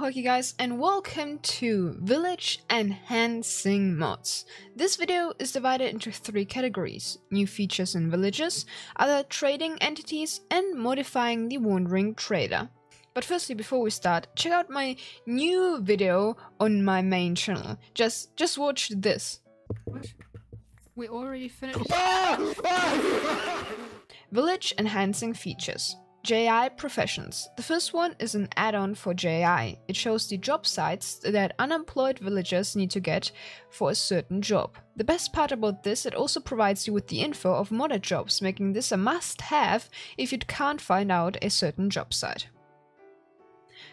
Hoki guys, and welcome to Village Enhancing Mods. This video is divided into 3 categories: new features in villages, other trading entities, and modifying the wandering trader. But firstly, before we start, check out my new video on my main channel. Just watch this. What? We already finished? Village Enhancing Features. Jei Professions. The first one is an add-on for Jei. It shows the job sites that unemployed villagers need to get for a certain job. The best part about this, it also provides you with the info of modded jobs, making this a must-have if you can't find out a certain job site.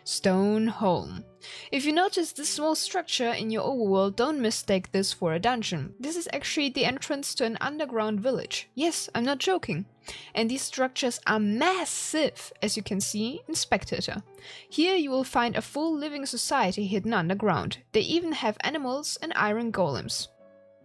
Stoneholm. If you notice this small structure in your overworld, don't mistake this for a dungeon. This is actually the entrance to an underground village. Yes, I'm not joking. And these structures are massive, as you can see in Spectator. Here you will find a full living society hidden underground. They even have animals and iron golems.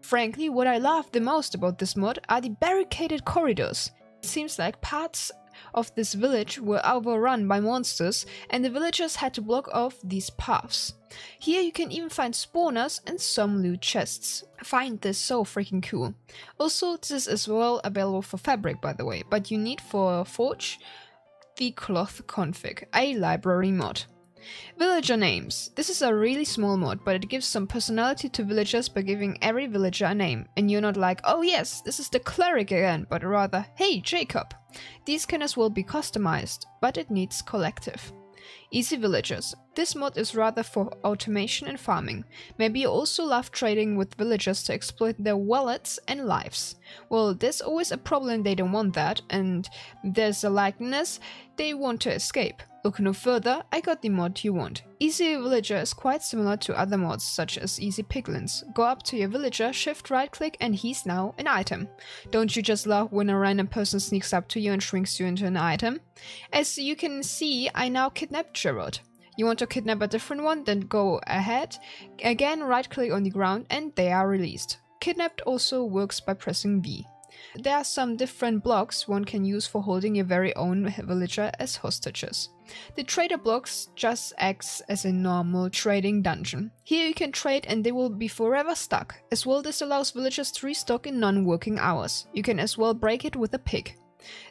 Frankly, what I love the most about this mod are the barricaded corridors. It seems like parts of this village were overrun by monsters and the villagers had to block off these paths. Here you can even find spawners and some loot chests. I find this so freaking cool. Also, this is as well available for fabric, by the way, but you need for Forge the cloth config, a library mod. Villager names. This is a really small mod, but it gives some personality to villagers by giving every villager a name. And you're not like, oh yes, this is the cleric again, but rather, hey Jacob. These can as well be customized, but it needs collective. Easy villagers. This mod is rather for automation and farming. Maybe you also love trading with villagers to exploit their wallets and lives. Well, there's always a problem, they don't want that, and there's a likeness they want to escape. Look no further, I got the mod you want. Easy Villager is quite similar to other mods such as Easy Piglins. Go up to your villager, shift right click, and he's now an item. Don't you just love when a random person sneaks up to you and shrinks you into an item? As you can see, I now kidnapped Gerald. You want to kidnap a different one? Then go ahead. Again, right click on the ground and they are released. Kidnapped also works by pressing B. There are some different blocks one can use for holding your very own villager as hostages. The trader blocks just acts as a normal trading dungeon. Here you can trade and they will be forever stuck. As well, this allows villagers to restock in non-working hours. You can as well break it with a pick.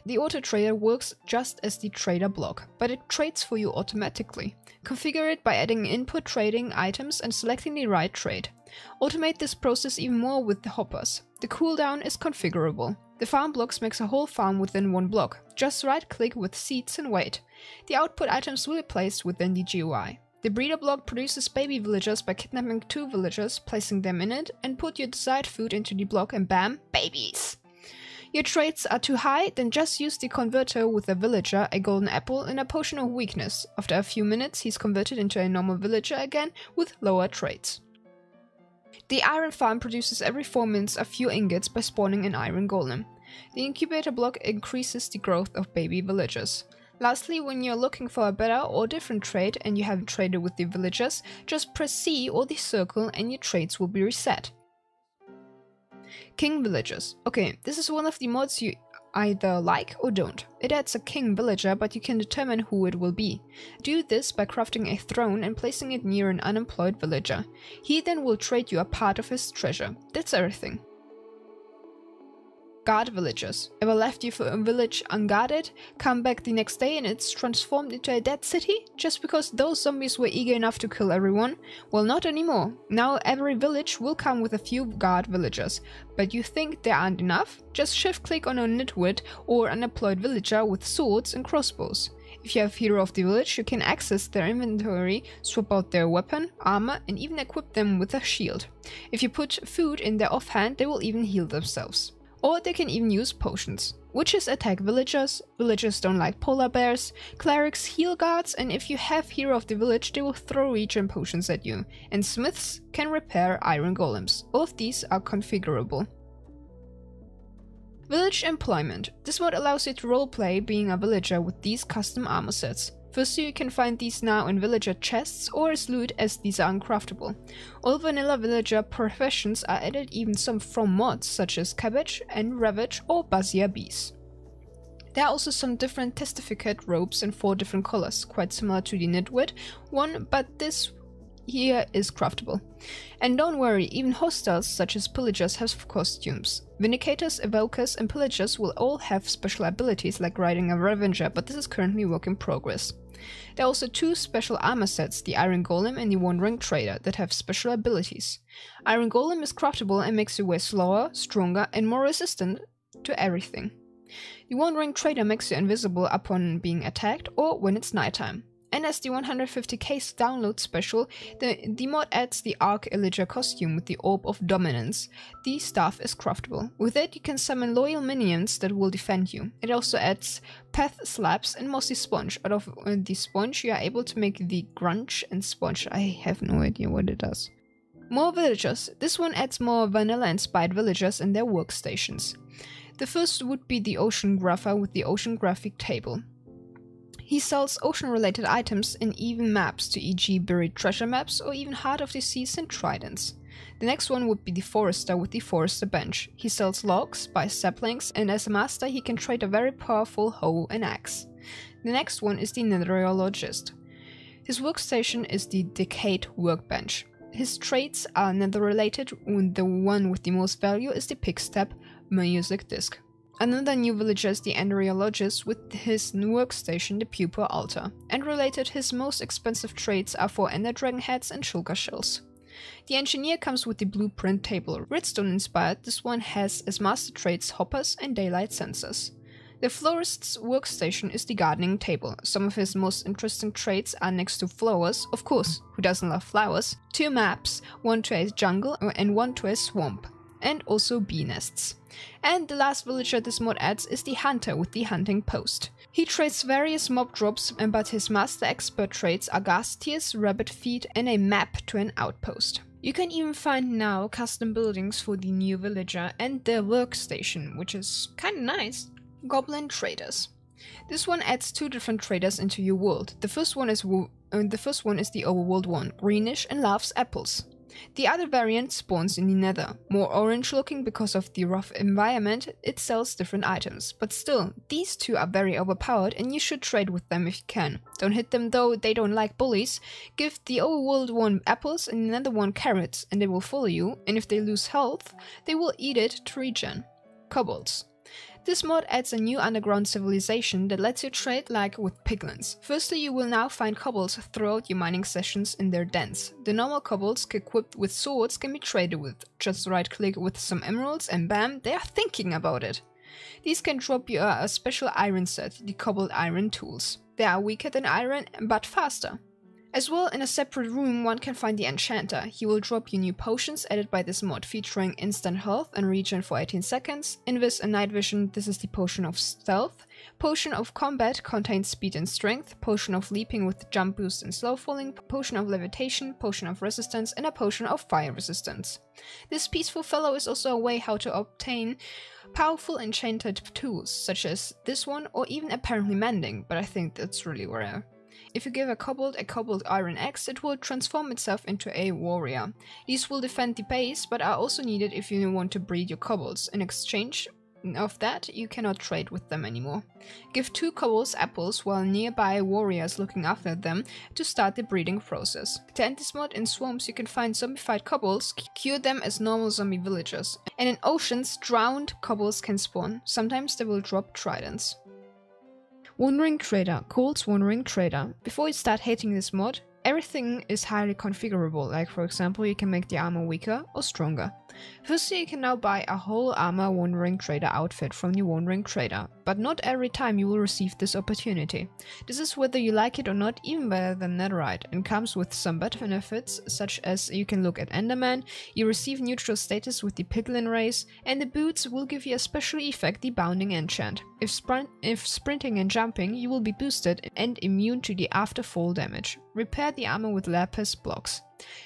The auto trader works just as the trader block, but it trades for you automatically. Configure it by adding input trading items and selecting the right trade. Automate this process even more with the hoppers. The cooldown is configurable. The farm blocks makes a whole farm within one block. Just right click with seeds and wait. The output items will be placed within the GUI. The breeder block produces baby villagers by kidnapping 2 villagers, placing them in it, and put your desired food into the block and bam, babies! Your traits are too high, then just use the converter with a villager, a golden apple, and a potion of weakness. After a few minutes, he's converted into a normal villager again with lower traits. The iron farm produces every 4 minutes a few ingots by spawning an iron golem. The incubator block increases the growth of baby villagers. Lastly, when you're looking for a better or different trade and you haven't traded with the villagers, just press C or the circle and your trades will be reset. King villagers. Okay, this is one of the mods you either like or don't. It adds a king villager, but you can determine who it will be. Do this by crafting a throne and placing it near an unemployed villager. He then will trade you a part of his treasure. That's everything. Guard villagers. Ever left your village unguarded, come back the next day and it's transformed into a dead city? Just because those zombies were eager enough to kill everyone? Well, not anymore. Now every village will come with a few guard villagers. But you think there aren't enough? Just shift click on a nitwit or unemployed villager with swords and crossbows. If you have hero of the village, you can access their inventory, swap out their weapon, armor, and even equip them with a shield. If you put food in their offhand, they will even heal themselves. Or they can even use potions. Witches attack villagers, villagers don't like polar bears, clerics heal guards, and if you have hero of the village they will throw regen potions at you, and smiths can repair iron golems. All of these are configurable. Village employment. This mod allows you to roleplay being a villager with these custom armor sets. Firstly, you can find these now in villager chests or as loot, as these are uncraftable. All vanilla villager professions are added, even some from mods such as Cabbage and Ravage or Buzzier Bees. There are also some different testificate robes in 4 different colors, quite similar to the Nitwit one, but this here is craftable. And don't worry, even hostiles such as pillagers have costumes. Vindicators, evokers and pillagers will all have special abilities like riding a revenger, but this is currently work in progress. There are also 2 special armor sets, the Iron Golem and the Wandering Trader, that have special abilities. Iron Golem is craftable and makes you way slower, stronger and more resistant to everything. The Wandering Trader makes you invisible upon being attacked or when it's nighttime. And as the 150k download special, the mod adds the Arc Elijah costume with the Orb of Dominance. The staff is craftable. With it you can summon loyal minions that will defend you. It also adds Path Slabs and Mossy Sponge. Out of the sponge you are able to make the Grunge and Sponge. I have no idea what it does. More villagers. This one adds more vanilla inspired villagers in their workstations. The first would be the Oceanographer with the Oceanographic table. He sells ocean-related items and even maps to e.g. buried treasure maps or even Heart of the Seas and tridents. The next one would be the Forester with the Forester bench. He sells logs, buys saplings, and as a master he can trade a very powerful hoe and axe. The next one is the Netherologist. His workstation is the Decayed Workbench. His traits are nether-related, and the one with the most value is the Pickstep Music Disc. Another new villager is the Enteriologist with his workstation, the Pupa Altar. And related, his most expensive traits are for Ender Dragon heads and Shulker shells. The Engineer comes with the Blueprint table. Redstone inspired, this one has as master traits Hoppers and Daylight Sensors. The Florist's workstation is the Gardening table. Some of his most interesting traits are next to flowers, of course, who doesn't love flowers, 2 maps, one to a jungle and one to a swamp, and also bee nests. And the last villager this mod adds is the Hunter with the Hunting Post. He trades various mob drops, but his master expert traits are Ghast Tears, Rabbit Feet and a map to an outpost. You can even find now custom buildings for the new villager and their workstation, which is kinda nice. Goblin Traders. This one adds 2 different traders into your world. The first one is the overworld one, greenish and loves apples. The other variant spawns in the nether. More orange looking because of the rough environment, it sells different items. But still, these 2 are very overpowered and you should trade with them if you can. Don't hit them though, they don't like bullies. Give the overworld one apples and the nether one carrots and they will follow you, and if they lose health, they will eat it to regen. Kobolds. This mod adds a new underground civilization that lets you trade like with piglins. Firstly, you will now find kobolds throughout your mining sessions in their dens. The normal kobolds equipped with swords can be traded with. Just right click with some emeralds and bam, they are thinking about it. These can drop you a special iron set, the Kobold Iron Tools. They are weaker than iron but faster. As well, in a separate room one can find the Enchanter. He will drop you new potions added by this mod, featuring instant health and regen for 18 seconds, Invis and Night Vision, this is the Potion of Stealth, Potion of Combat contains speed and strength, Potion of Leaping with jump boost and slow falling, Potion of Levitation, Potion of Resistance and a Potion of Fire Resistance. This peaceful fellow is also a way how to obtain powerful enchanted tools, such as this one or even apparently mending, but I think that's really rare. If you give a kobold iron axe, it will transform itself into a warrior. These will defend the base, but are also needed if you want to breed your kobolds. In exchange of that, you cannot trade with them anymore. Give 2 kobolds apples while nearby warriors looking after them to start the breeding process. To end this mod, in swamps you can find zombified kobolds, cure them as normal zombie villagers. And in oceans, drowned kobolds can spawn. Sometimes they will drop tridents. Wandering Trader, Cold's Wandering Trader. Before you start hating this mod, everything is highly configurable, like for example you can make the armor weaker or stronger. Firstly, you can now buy a whole armor Wandering Trader outfit from the Wandering Trader, but not every time you will receive this opportunity. This is whether you like it or not, even better than Netherite, and comes with some benefits such as you can look at Enderman, you receive neutral status with the Piglin race, and the boots will give you a special effect, the Bounding enchant. If sprinting and jumping, you will be boosted and immune to the after-fall damage. Repair the armor with lapis blocks.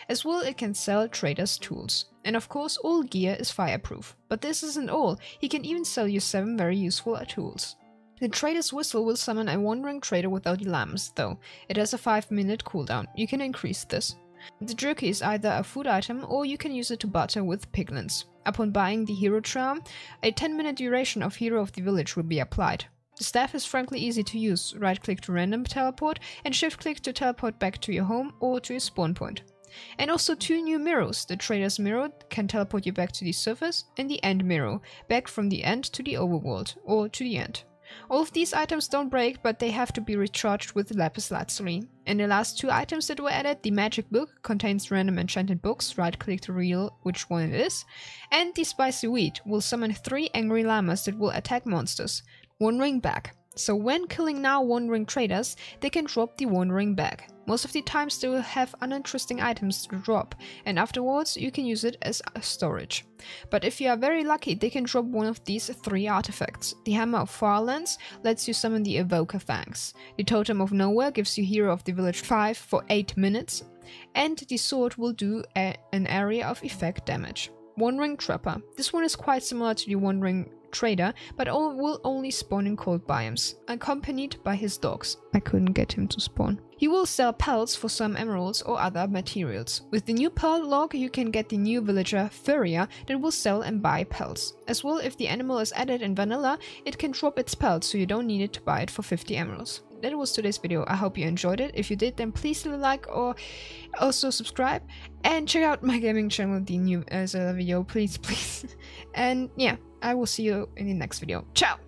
As well, it can sell traders' tools. And of course, all gear is fireproof. But this isn't all, he can even sell you 7 very useful tools. The Trader's Whistle will summon a Wandering Trader without the lamps, though. It has a 5-minute cooldown, you can increase this. The Jerky is either a food item or you can use it to butter with piglins. Upon buying the Hero Charm, a 10-minute duration of Hero of the Village will be applied. The staff is frankly easy to use. Right click to random teleport and shift click to teleport back to your home or to your spawn point. And also 2 new mirrors. The Trader's Mirror can teleport you back to the surface, and the End Mirror, back from the end to the overworld, or to the end. All of these items don't break, but they have to be recharged with lapis lazuli. And the last 2 items that were added, the Magic Book contains random enchanted books, right click to reveal which one it is, and the Spicy Weed will summon 3 angry llamas that will attack monsters. Wandering Bag. So when killing now wandering traders, they can drop the wandering bag. Most of the times they will have uninteresting items to drop, and afterwards you can use it as a storage. But if you are very lucky, they can drop one of these 3 artifacts. The Hammer of Farlands lets you summon the Evoker Fangs. The Totem of Nowhere gives you Hero of the Village 5 for 8 minutes. And the Sword will do an area of effect damage. Wandering Trapper. This one is quite similar to the Wandering Trader, but will only spawn in cold biomes, accompanied by his dogs. I couldn't get him to spawn. He will sell pelts for some emeralds or other materials. With the new pelt log, you can get the new villager Furia that will sell and buy pelts. As well, if the animal is added in vanilla, it can drop its pelt, so you don't need it to buy it for 50 emeralds. That was today's video. I hope you enjoyed it. If you did, then please leave a like or also subscribe. And check out my gaming channel, the new video, please. And yeah, I will see you in the next video. Ciao!